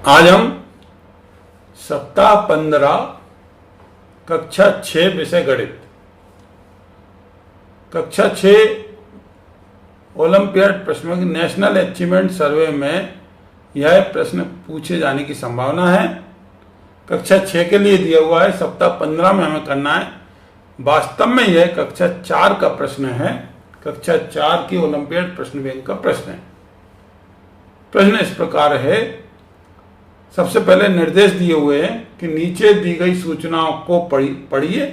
आज हम सप्ताह 15 कक्षा 6 विषय गणित कक्षा 6 ओलंपियाड प्रश्नों की नेशनल अचीवमेंट सर्वे में यह प्रश्न पूछे जाने की संभावना है। कक्षा 6 के लिए दिया हुआ है, सप्ताह 15 में हमें करना है। वास्तव में यह कक्षा 4 का प्रश्न है। कक्षा 4 की ओलंपियाड प्रश्न बैंक का प्रश्न है। प्रश्न इस प्रकार है। सबसे पहले निर्देश दिए हुए हैं कि नीचे दी गई सूचनाओं को पढ़िए।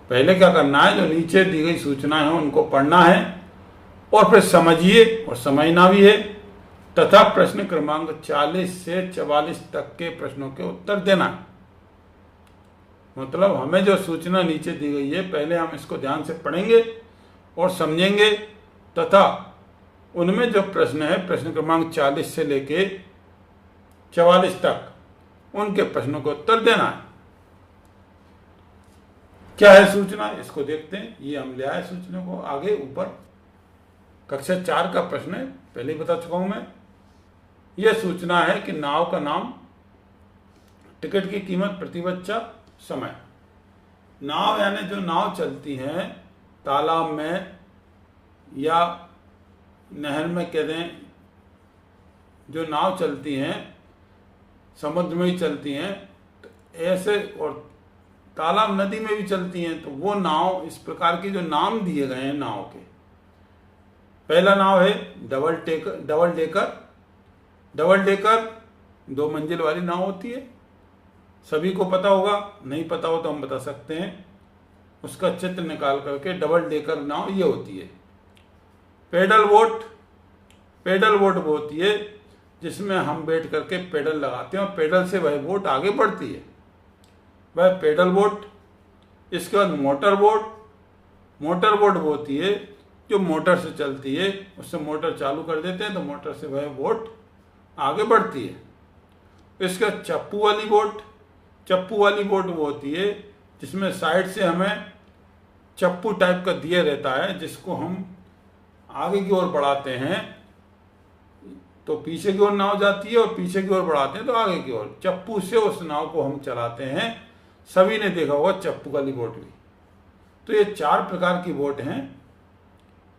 पहले क्या करना है, जो नीचे दी गई सूचनाएं हैं उनको पढ़ना है और फिर समझिए और समझना भी है, तथा प्रश्न क्रमांक 40 से 44 तक के प्रश्नों के उत्तर देना है। मतलब हमें जो सूचना नीचे दी गई है, पहले हम इसको ध्यान से पढ़ेंगे और समझेंगे, तथा उनमें जो प्रश्न है, प्रश्न क्रमांक 40 से लेके 44 तक, उनके प्रश्नों को उत्तर देना है। क्या है सूचना, इसको देखते हैं। ये हम ले आए सूचना को आगे ऊपर। कक्षा 4 का प्रश्न है, पहले ही बता चुका हूं मैं। यह सूचना है कि नाव का नाम, टिकट की कीमत, प्रति बच्चा, समय। नाव यानी जो नाव चलती है तालाब में या नहर में, कह दें जो नाव चलती हैं समुद्र में ही चलती हैं, तो ऐसे, और तालाब नदी में भी चलती हैं, तो वो नाव इस प्रकार के जो नाम दिए गए हैं नाव के। पहला नाव है डबल डेकर। डबल डेकर 2 मंजिल वाली नाव होती है। सभी को पता होगा, नहीं पता हो तो हम बता सकते हैं। उसका चित्र निकाल करके डबल डेकर नाव ये होती है। पेडल बोट वो होती है जिसमें हम बैठ करके पेडल लगाते हैं और पेडल से वह बोट आगे बढ़ती है, वह पेडल बोट। इसके बाद मोटर बोट वो होती है जो मोटर से चलती है, उससे मोटर चालू कर देते हैं तो मोटर से वह बोट आगे बढ़ती है। इसके बाद चप्पू वाली बोट वो होती है जिसमें साइड से हमें चप्पू टाइप का दिया रहता है, जिसको हम आगे की ओर बढ़ाते हैं तो पीछे की ओर नाव जाती है, और पीछे की ओर बढ़ाते हैं तो आगे की ओर। चप्पू से उस नाव को हम चलाते हैं। सभी ने देखा होगा चप्पू वाली बोट भी। तो ये 4 प्रकार की बोट हैं।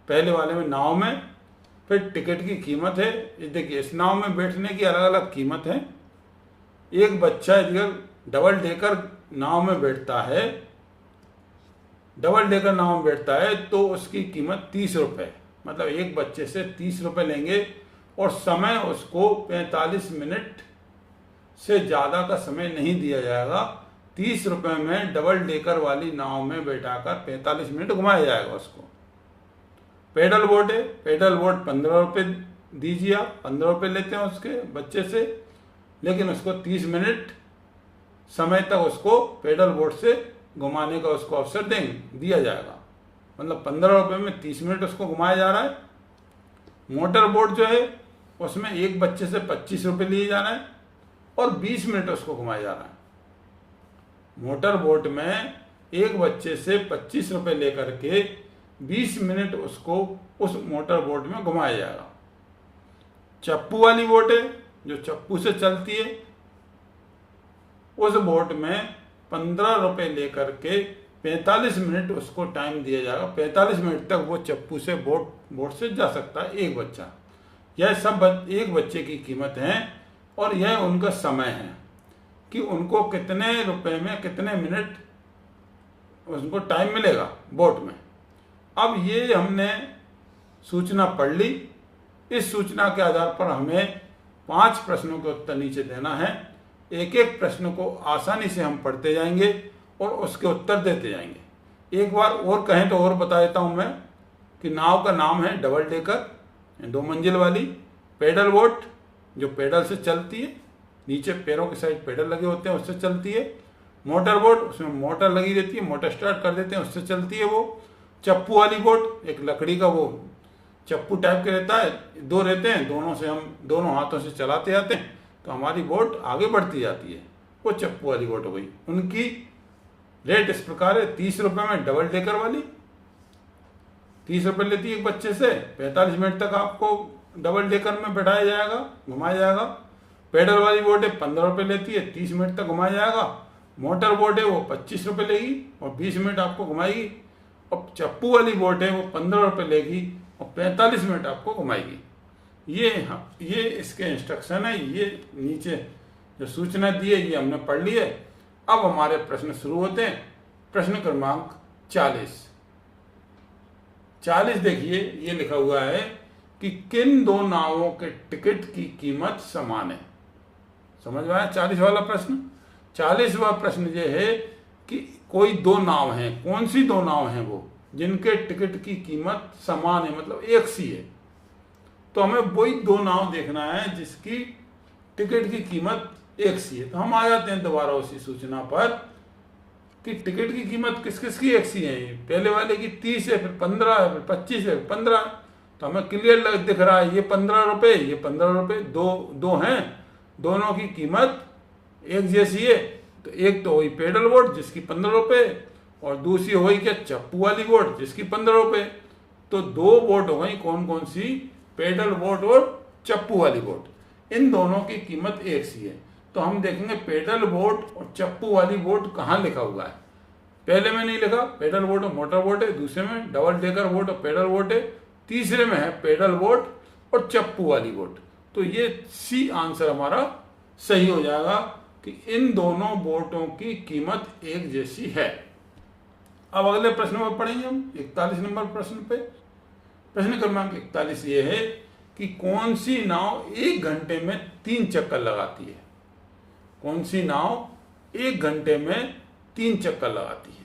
पहले वाले में नाव में, फिर टिकट की कीमत है। देखिए, इस नाव में बैठने की अलग अलग कीमत है। एक बच्चा अगर डबल डेकर नाव में बैठता है तो उसकी कीमत 30 रुपये, मतलब एक बच्चे से 30 रुपये लेंगे, और समय उसको 45 मिनट से ज़्यादा का समय नहीं दिया जाएगा। 30 रुपये में डबल डेकर वाली नाव में बैठाकर 45 मिनट घुमाया जाएगा उसको। पेडल बोट है, पेडल बोट 15 रुपये दीजिए आप, 15 रुपये लेते हैं उसके बच्चे से, लेकिन उसको 30 मिनट समय तक उसको पेडल बोट से घुमाने का उसको अवसर दिया जाएगा। मतलब 15 रुपये में 30 मिनट उसको घुमाया जा रहा है। मोटर बोट जो है उसमें एक बच्चे से 25 रुपये लिए जा रहे हैं और 20 मिनट उसको घुमाया जा रहा है। मोटर बोट में एक बच्चे से 25 रुपये लेकर के 20 मिनट उसको उस मोटर बोट में घुमाया जाएगा। चप्पू वाली बोट है जो चप्पू से चलती है, उस बोट में 15 रुपये लेकर के 45 मिनट उसको टाइम दिया जाएगा। 45 मिनट तक वो चप्पू से बोट से जा सकता है एक बच्चा। यह सब एक बच्चे की कीमत है, और यह उनका समय है कि उनको कितने रुपए में कितने मिनट उनको टाइम मिलेगा बोट में। अब ये हमने सूचना पढ़ ली। इस सूचना के आधार पर हमें 5 प्रश्नों के उत्तर नीचे देना है। एक एक प्रश्न को आसानी से हम पढ़ते जाएंगे और उसके उत्तर देते जाएंगे। एक बार और कहें तो और बता देता हूं मैं कि नाव का नाम है डबल डेकर, 2 मंजिल वाली। पेडल बोट जो पेडल से चलती है, नीचे पैरों के साइड पेडल लगे होते हैं, उससे चलती है। मोटर बोट, उसमें मोटर लगी रहती है, मोटर स्टार्ट कर देते हैं, उससे चलती है वो। चप्पू वाली बोट एक लकड़ी का वो चप्पू टाइप के रहता है, 2 रहते हैं, दोनों से हम दोनों हाथों से चलाते जाते हैं तो हमारी बोट आगे बढ़ती जाती है, वो चप्पू वाली बोट हो गई। उनकी रेट इस प्रकार है। 30 रुपये में डबल डेकर वाली 30 रुपये लेती है एक बच्चे से। 45 मिनट तक आपको डबल डेकर में बैठाया जाएगा, घुमाया जाएगा। पेडल वाली बोट है 15 रुपये लेती है, 30 मिनट तक घुमाया जाएगा। मोटर बोट है वो 25 रुपये लेगी और 20 मिनट आपको घुमाएगी। और चप्पू वाली बोट है वो 15 रुपये लेगी और 45 मिनट आपको घुमाएगी। ये इसके इंस्ट्रक्शन है। ये नीचे जो सूचना दी है ये हमने पढ़ ली है। अब हमारे प्रश्न शुरू होते हैं। प्रश्न क्रमांक 40 देखिए, ये लिखा हुआ है कि किन दो नावों के टिकट की कीमत समान है। समझ में आया 40 वाला प्रश्न। 40वां प्रश्न ये है कि कोई दो नाव हैं, कौन सी दो नाव हैं वो, जिनके टिकट की कीमत समान है, मतलब एक सी है। तो हमें वही दो नाव देखना है जिसकी टिकट की कीमत एक सी है। तो हम आ जाते हैं दोबारा उसी सूचना पर कि टिकट की कीमत किस किस की एक सी है। पहले वाले की 30 है, फिर 15 है, फिर 25 है, 15। तो हमें क्लियर दिख रहा है ये 15 रुपये, ये 15 रुपये, दो हैं, दोनों की कीमत एक जैसी है। तो एक तो हुई पेडल बोट जिसकी 15 रुपये और दूसरी हो गई क्या चप्पू वाली बोट जिसकी 15 रुपये। तो दो बोट हो गई, कौन कौन सी, पेडल बोट और चप्पू वाली बोट। इन दोनों की कीमत एक सी है। तो हम देखेंगे पेडल बोट और चप्पू वाली बोट कहाँ लिखा हुआ है। पहले में नहीं लिखा, पेडल बोट और मोटर बोट है। दूसरे में डबल डेकर बोट और पेडल बोट है। तीसरे में है पेडल बोट और चप्पू वाली बोट। तो ये सी आंसर हमारा सही हो जाएगा कि इन दोनों बोटों की कीमत एक जैसी है। अब अगले प्रश्न में पढ़ेंगे हम 41 नंबर प्रश्न पे। प्रश्न क्रमांक 41 ये है कि कौन सी नाव 1 घंटे में 3 चक्कर लगाती है। कौन सी नाव 1 घंटे में 3 चक्कर लगाती है।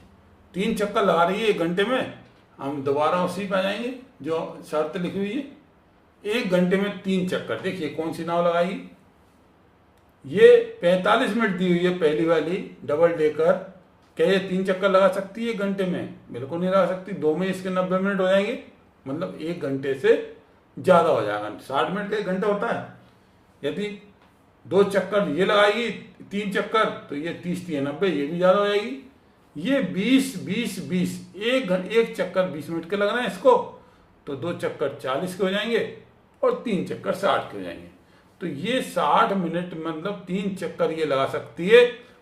3 चक्कर लगा रही है 1 घंटे में। हम दोबारा उसी पे आ जाएंगे जो शर्त लिखी हुई है। 1 घंटे में 3 चक्कर। देखिए कौन सी नाव लगाएगी। ये 45 मिनट दी हुई है पहली वाली डबल डेकर। क्या ये 3 चक्कर लगा सकती है 1 घंटे में? बिल्कुल नहीं लगा सकती। 2 में इसके 90 मिनट हो जाएंगे, मतलब 1 घंटे से ज़्यादा हो जाएगा। 60 मिनट का 1 घंटा होता है। यदि 2 चक्कर ये लगाएगी 3 चक्कर तो ये 30 3 90, ये भी ज़्यादा हो जाएगी। ये 20 एक चक्कर 20 मिनट के लग रहे हैं इसको, तो 2 चक्कर 40 के हो जाएंगे और 3 चक्कर 60 के हो जाएंगे। तो ये 60 मिनट मतलब 3 चक्कर ये लगा सकती है।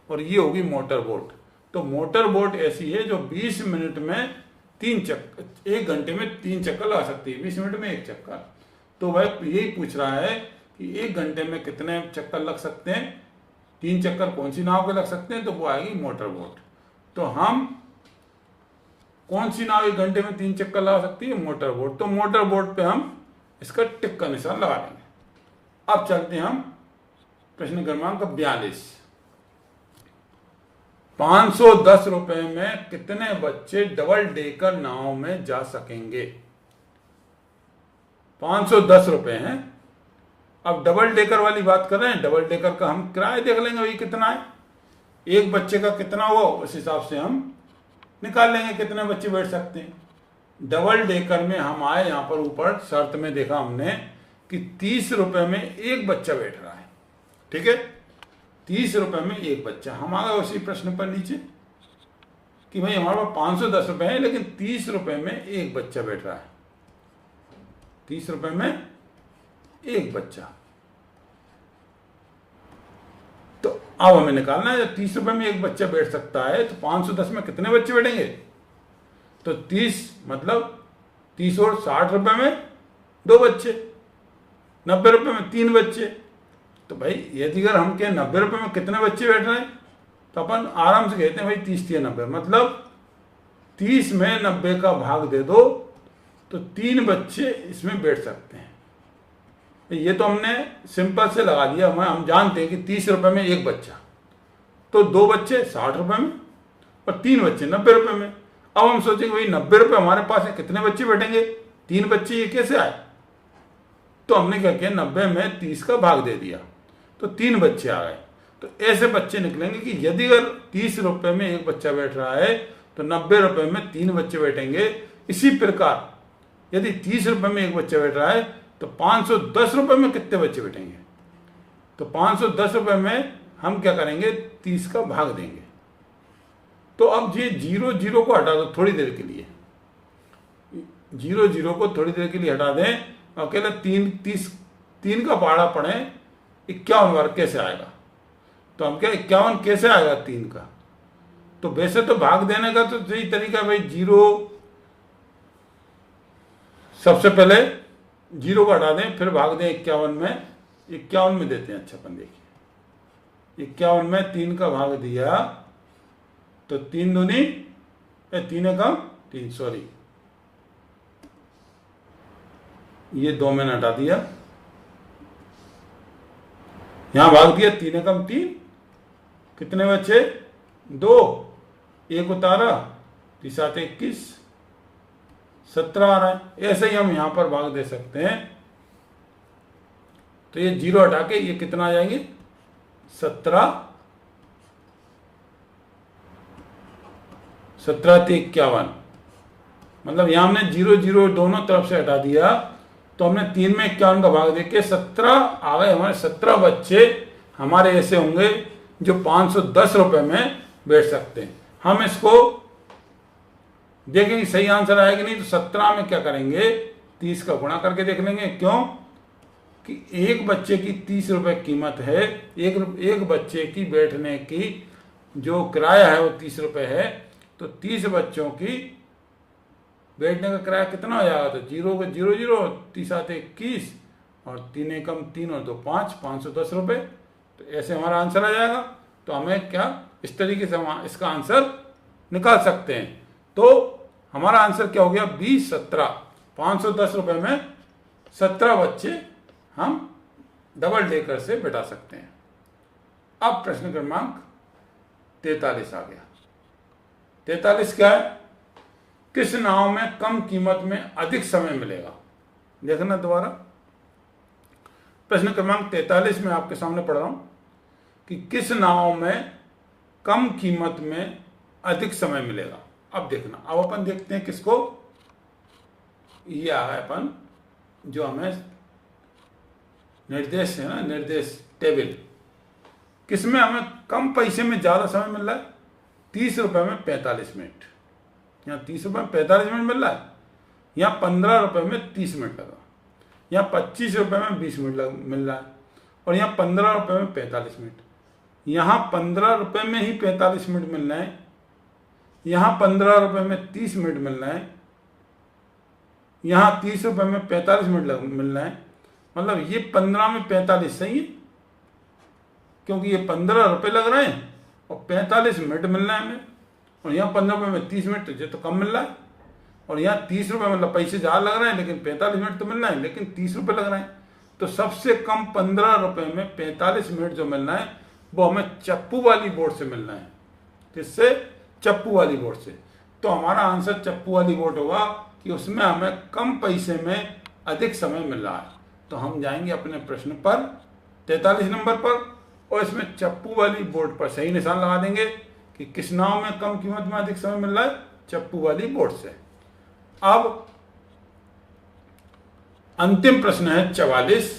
और ये होगी मोटर बोट। तो मोटर बोट ऐसी है जो 20 मिनट में 3 चक्कर, 1 घंटे में 3 चक्कर लगा सकती है, 20 मिनट में 1 चक्कर। तो वह यही पूछ रहा है कि 1 घंटे में कितने चक्कर लग सकते हैं, 3 चक्कर कौन सी नाव के लग सकते हैं। तो वो आएगी मोटर बोट। तो हम कौन सी नाव 1 घंटे में 3 चक्कर लगा सकती है, मोटर बोट। तो मोटर बोट पे हम इसका टिक का निशान लगा देंगे। अब चलते हैं हम प्रश्न क्रमांक 42। 510 रुपए में कितने बच्चे डबल डेकर नाव में जा सकेंगे। 510 रुपए हैं। अब डबल डेकर वाली बात कर रहे हैं। डबल डेकर का हम किराया देख लेंगे वही कितना है, एक बच्चे का कितना हुआ उस हिसाब से हम निकाल लेंगे कितने बच्चे बैठ सकते हैं। डबल डेकर में हम आए यहाँ पर ऊपर शर्त में देखा हमने कि 30 रुपए में एक बच्चा बैठ रहा है। ठीक है, 30 रुपए में एक बच्चा। हम आ गए उसी प्रश्न पर नीचे कि भाई हमारे पास 510 रुपए है लेकिन 30 रुपए में एक बच्चा बैठ रहा है। 30 रुपए में एक बच्चा। तो अब हमें निकालना है जब 30 रुपए में एक बच्चा बैठ सकता है तो 510 में कितने बच्चे बैठेंगे। तो 30 मतलब 30 और 60 रुपए में 2 बच्चे, 90 रुपए में 3 बच्चे। तो भाई यदि अगर हम कहें 90 रुपए में कितने बच्चे बैठ रहे हैं तो अपन आराम से कहते हैं भाई 30 3 90, मतलब 30 में 90 का भाग दे दो तो 3 बच्चे इसमें बैठ सकते हैं। ये तो हमने सिंपल से लगा दिया। हम जानते हैं कि 30 रुपए में एक बच्चा, तो 2 बच्चे 60 रुपए में और 3 बच्चे 90 रुपए में। अब हम सोचेंगे भाई 90 रुपए हमारे पास है, कितने बच्चे बैठेंगे, 3 बच्चे। ये कैसे आए? तो हमने क्या किया, 90 में 30 का भाग दे दिया तो 3 बच्चे आ गए। तो ऐसे बच्चे निकलेंगे कि यदि अगर 30 रुपए में एक बच्चा बैठ रहा है तो 90 रुपए में 3 बच्चे बैठेंगे। इसी प्रकार यदि 30 रुपए में एक बच्चा बैठ रहा है तो 510 रुपए में कितने बच्चे बैठेंगे। तो 510 रुपए में हम क्या करेंगे, 30 का भाग देंगे। तो अब ये 0 0 को हटा दो थोड़ी देर के लिए, 0 0 को थोड़ी देर के लिए हटा दें। अकेला 3 का पहाड़ा पढ़ें 51 वर्ग कैसे आएगा? तो हम क्या 51 कैसे आएगा 3 का? तो वैसे तो भाग देने का तो सही तरीका भाई, जीरो सबसे पहले जीरो को हटा दें, फिर भाग दें 51 में। 51 में देते हैं। अच्छा अपन देखिए 51 में 3 का भाग दिया तो 3 दूनी 3 एकम 3, सॉरी ये 2 मैंने हटा दिया, यहां भाग दिया 3 एकम 3, कितने बचे 2, 1 उतारा 3 7 21, 17 आ रहा है। ऐसे ही हम यहां पर भाग दे सकते हैं। तो ये जीरो हटा के ये कितना आ जाएंगे 17, 17 × 51, मतलब यहां हमने 0 0 दोनों तरफ से हटा दिया तो हमने 3 में 51 का भाग देके 17 आ गए हमारे। 17 बच्चे हमारे ऐसे होंगे जो 510 रुपए में बैठ सकते हैं। हम इसको देखेंगे सही आंसर आएगा नहीं, तो 17 में क्या करेंगे 30 का गुणा करके देख लेंगे। क्यों कि एक बच्चे की 30 रुपए कीमत है, एक बच्चे की बैठने की जो किराया है वो 30 रुपए है, तो 30 बच्चों की बैठने का किराया कितना हो जाएगा? तो 0 को 0 0, 30 7 21 और 3 एकम 3 और 2 5, 510 रुपए। तो ऐसे हमारा आंसर आ जाएगा। तो हमें क्या इस तरीके से हम इसका आंसर निकाल सकते हैं। तो हमारा आंसर क्या हो गया 20 17, 510 रुपए में 17 बच्चे हम डबल डेकर से बैठा सकते हैं। अब प्रश्न क्रमांक 43 आ गया। 43 क्या है? किस नाव में कम कीमत में अधिक समय मिलेगा? देखना दोबारा, प्रश्न क्रमांक 43 में आपके सामने पढ़ रहा हूं कि किस नाव में कम कीमत में अधिक समय मिलेगा। अब देखना, अब अपन देखते हैं किसको, ये आ है अपन जो हमें निर्देश है ना, निर्देश टेबल, किसमें हमें कम पैसे में ज्यादा समय मिल रहा है। 30 रुपए में 45 मिनट, यहाँ 30 रुपए में 45 मिनट मिल रहा है, यहाँ 15 रुपए में 30 मिनट लगा, यहाँ 25 रुपए में 20 मिनट मिल रहा है, और यहाँ 15 रुपए में 45 मिनट, यहाँ 15 रुपए में ही 45 मिनट मिल रहे हैं, यहाँ 15 रुपए में 30 मिनट मिल रहे हैं, यहाँ 30 रुपए में 45 मिनट मिल रहे हैं। मतलब ये 15 में 45 सही है, क्योंकि ये 15 रुपए लग रहे हैं और 45 मिनट मिल रहे हैं हमें, और यहाँ 15 रुपए में 30 मिनट तो कम मिल रहा है, और यहाँ 30 रुपए मतलब पैसे ज़्यादा लग रहे हैं लेकिन 45 मिनट तो मिल रहा है, लेकिन 30 रुपए लग रहे हैं। तो सबसे कम 15 रुपए में 45 मिनट जो मिल रहा है वो हमें चप्पू वाली बोर्ड से मिल रहा है। किससे? चप्पू वाली बोर्ड से। तो हमारा आंसर चप्पू वाली बोर्ड होगा कि उसमें हमें कम पैसे में अधिक समय मिल रहा है। तो हम जाएंगे अपने प्रश्न पर 43 नंबर पर, और इसमें चप्पू वाली बोर्ड पर सही निशान लगा देंगे कि किस नाव में कम कीमत में अधिक समय मिल रहा है, चप्पू वाली बोर्ड से। अब अंतिम प्रश्न है 44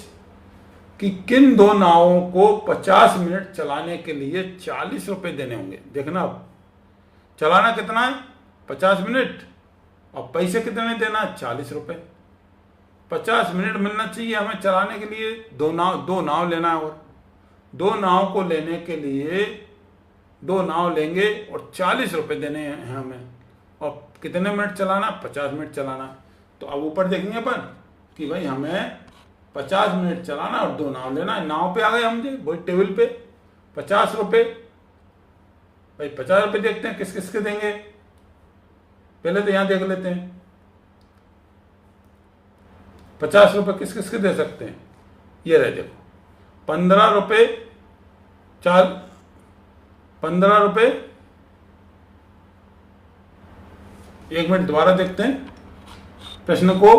कि किन दो नावों को 50 मिनट चलाने के लिए 40 रुपए देने होंगे। देखना, अब चलाना कितना है 50 मिनट, और पैसे कितने देना है 40 रुपए। 50 मिनट मिलना चाहिए हमें चलाने के लिए, दो नाव लेना है, और 2 नाव को लेने के लिए 2 नाव लेंगे और 40 रुपए देने हैं हमें, और कितने मिनट चलाना, 50 मिनट चलाना। तो अब ऊपर देखेंगे अपन कि भाई हमें 50 मिनट चलाना और 2 नाव लेना है। नाव पे आ गए हम, वही टेबल पे 50 रुपए। भाई 50 रुपए देखते हैं किस किस के देंगे, पहले तो यहां देख लेते हैं 50 रुपए किस किस के दे सकते हैं। ये रहे देखो 15 रुपए, 15 रुपए, 1 मिनट दोबारा देखते हैं प्रश्न को।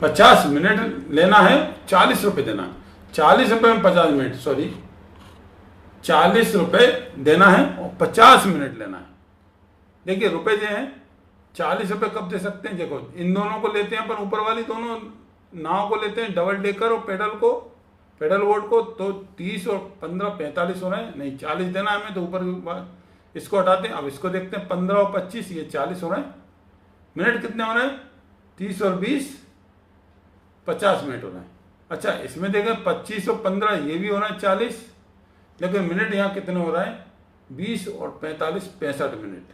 50 मिनट लेना है, 40 रुपए देना है, 40 रुपए में 50 मिनट, सॉरी 40 रुपए देना है और 50 मिनट लेना है। देखिए रुपए जो हैं 40 रुपए कब दे सकते हैं, देखो इन दोनों को लेते हैं अपन, ऊपर वाली दोनों नाव को लेते हैं, डबल डेकर और पेडल बोर्ड को, तो 30 और 15 45 हो रहे हैं, नहीं 40 देना है हमें, तो ऊपर इसको हटाते हैं। अब इसको देखते हैं 15 और 25 ये 40 हो रहे हैं, मिनट कितने हो रहे हैं 30 और 20 50 मिनट हो रहे हैं। अच्छा, इसमें देखें 25 और 15 ये भी हो रहा है 40, लेकिन मिनट यहाँ कितने हो रहा है 20 और 45 65 मिनट।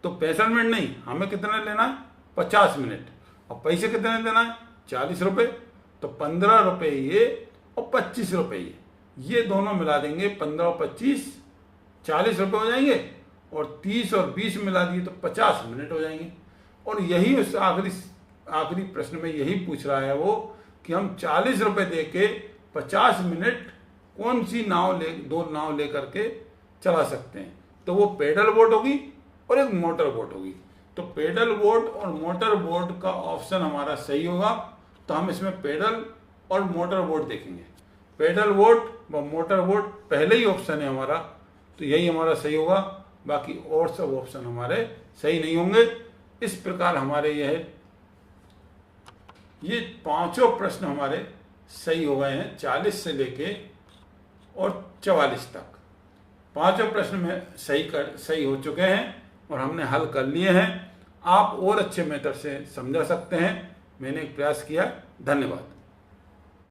तो 65 मिनट नहीं, हमें कितना लेना है 50 मिनट, और पैसे कितने देना है 40 रुपये। तो 15 रुपये ये और 25 रुपये ये दोनों मिला देंगे, 15 और 25 40 रुपये हो जाएंगे, और 30 और 20 मिला दिए तो 50 मिनट हो जाएंगे। और यही उस आखिरी प्रश्न में यही पूछ रहा है वो कि हम 40 रुपये दे के 50 मिनट कौन सी दो नाव लेकर के चला सकते हैं। तो वो पेडल बोट होगी और एक मोटर बोट होगी। तो पेडल बोट और मोटर बोट का ऑप्शन हमारा सही होगा। तो हम इसमें पेडल और मोटर बोट देखेंगे। पेडल बोट व मोटर बोट पहले ही ऑप्शन है हमारा, तो यही हमारा सही होगा। बाकी और सब ऑप्शन हमारे सही नहीं होंगे। इस प्रकार हमारे ये पांचों प्रश्न हमारे सही हो गए हैं, 40 से लेके और 44 तक। पांचों प्रश्न में सही हो चुके हैं और हमने हल कर लिए हैं। आप और अच्छे मेथड से समझा सकते हैं। मैंने एक प्रयास किया। धन्यवाद।